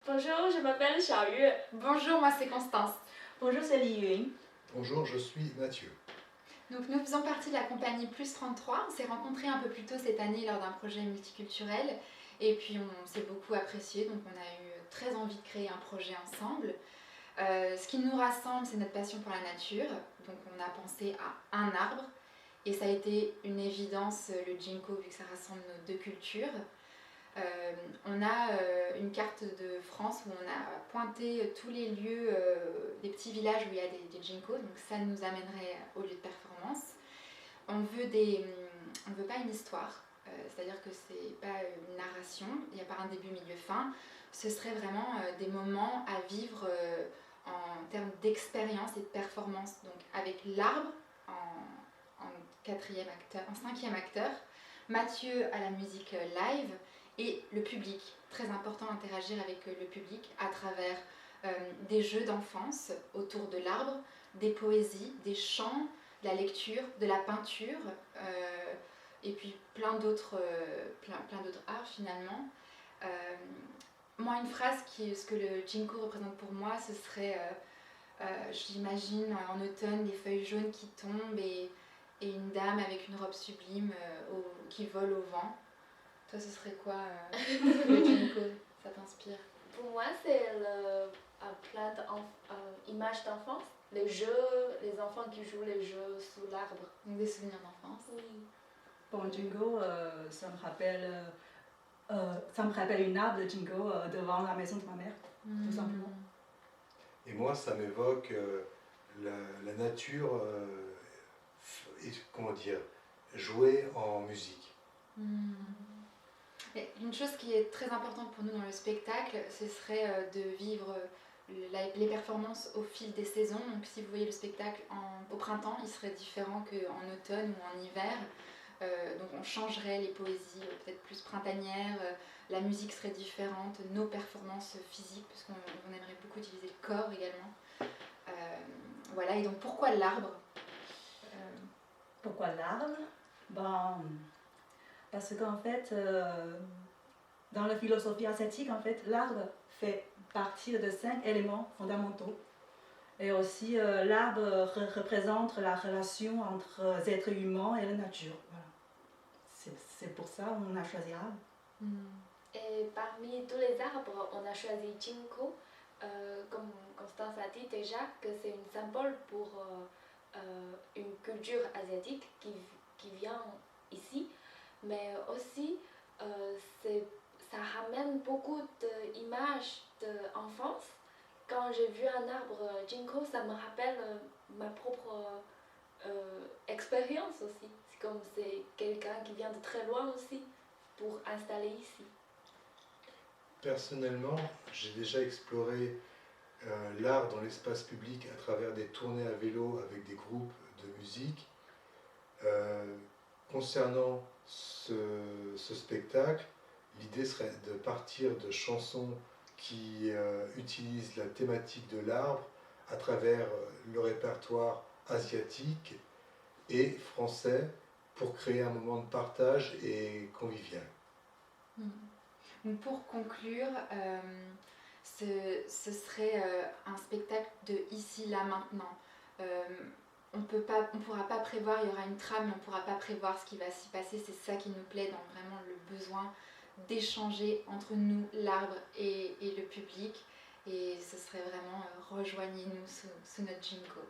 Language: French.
Bonjour, je m'appelle Xiaoyu. Bonjour, moi c'est Constance. Bonjour, c'est Li Yun. Bonjour, je suis Mathieu. Donc nous faisons partie de la compagnie Plus 33. On s'est rencontrés un peu plus tôt cette année lors d'un projet multiculturel et puis on s'est beaucoup apprécié, donc on a eu très envie de créer un projet ensemble. Ce qui nous rassemble, c'est notre passion pour la nature, donc on a pensé à un arbre et ça a été une évidence, le Jinko, vu que ça rassemble nos deux cultures. On a une carte de France où on a pointé tous les lieux, des petits villages où il y a des Jinko, donc ça nous amènerait au lieu de performance. On veut pas une histoire, c'est-à-dire que c'est pas une narration, il n'y a pas un début, milieu, fin. Ce serait vraiment des moments à vivre en termes d'expérience et de performance, donc avec l'arbre en cinquième acteur, Mathieu à la musique live, et le public, très important d'interagir avec le public à travers des jeux d'enfance autour de l'arbre, des poésies, des chants, de la lecture, de la peinture, et puis plein d'autres arts finalement. Moi, une phrase ce que le Jinko représente pour moi, ce serait, j'imagine en automne, les feuilles jaunes qui tombent et une dame avec une robe sublime qui vole au vent. Toi, ce serait quoi le Jinko? Ça t'inspire? Pour moi, c'est plein d'images d'enfance. Les jeux, les enfants qui jouent les jeux sous l'arbre. Donc des souvenirs d'enfance. Oui. Bon, Jingo, ça me rappelle une arbre de Jingo devant la maison de ma mère, tout simplement. Et moi, ça m'évoque la nature, et comment dire, jouer en musique. Et une chose qui est très importante pour nous dans le spectacle, ce serait de vivre les performances au fil des saisons. Donc si vous voyez le spectacle au printemps, il serait différent qu'en automne ou en hiver. Donc on changerait les poésies peut-être plus printanières, la musique serait différente, nos performances physiques, parce qu'on aimerait beaucoup utiliser le corps également. Voilà, et donc pourquoi l'arbre? Pourquoi l'arbre? Parce qu'en fait, dans la philosophie asiatique, en fait, l'arbre fait partie de 5 éléments fondamentaux. Et aussi, l'arbre représente la relation entre les êtres humains et la nature. Voilà. C'est pour ça qu'on a choisi l'arbre. Et parmi tous les arbres, on a choisi Jinko. Comme Constance a dit déjà, que c'est un symbole pour une culture asiatique qui vient ici. Mais aussi, ça ramène beaucoup d'images d'enfance. Quand j'ai vu un arbre Jinko, ça me rappelle ma propre expérience aussi. C'est comme c'est quelqu'un qui vient de très loin aussi pour installer ici. Personnellement, j'ai déjà exploré l'art dans l'espace public à travers des tournées à vélo avec des groupes de musique. Concernant ce spectacle, l'idée serait de partir de chansons qui utilisent la thématique de l'arbre à travers le répertoire asiatique et français pour créer un moment de partage et convivial. Donc pour conclure, ce serait un spectacle de ici, là, maintenant. On ne pourra pas prévoir, il y aura une trame, mais on ne pourra pas prévoir ce qui va s'y passer. C'est ça qui nous plaît dans vraiment le besoin d'échanger entre nous, l'arbre et le public. Et ce serait vraiment rejoignez-nous sous notre Jinko.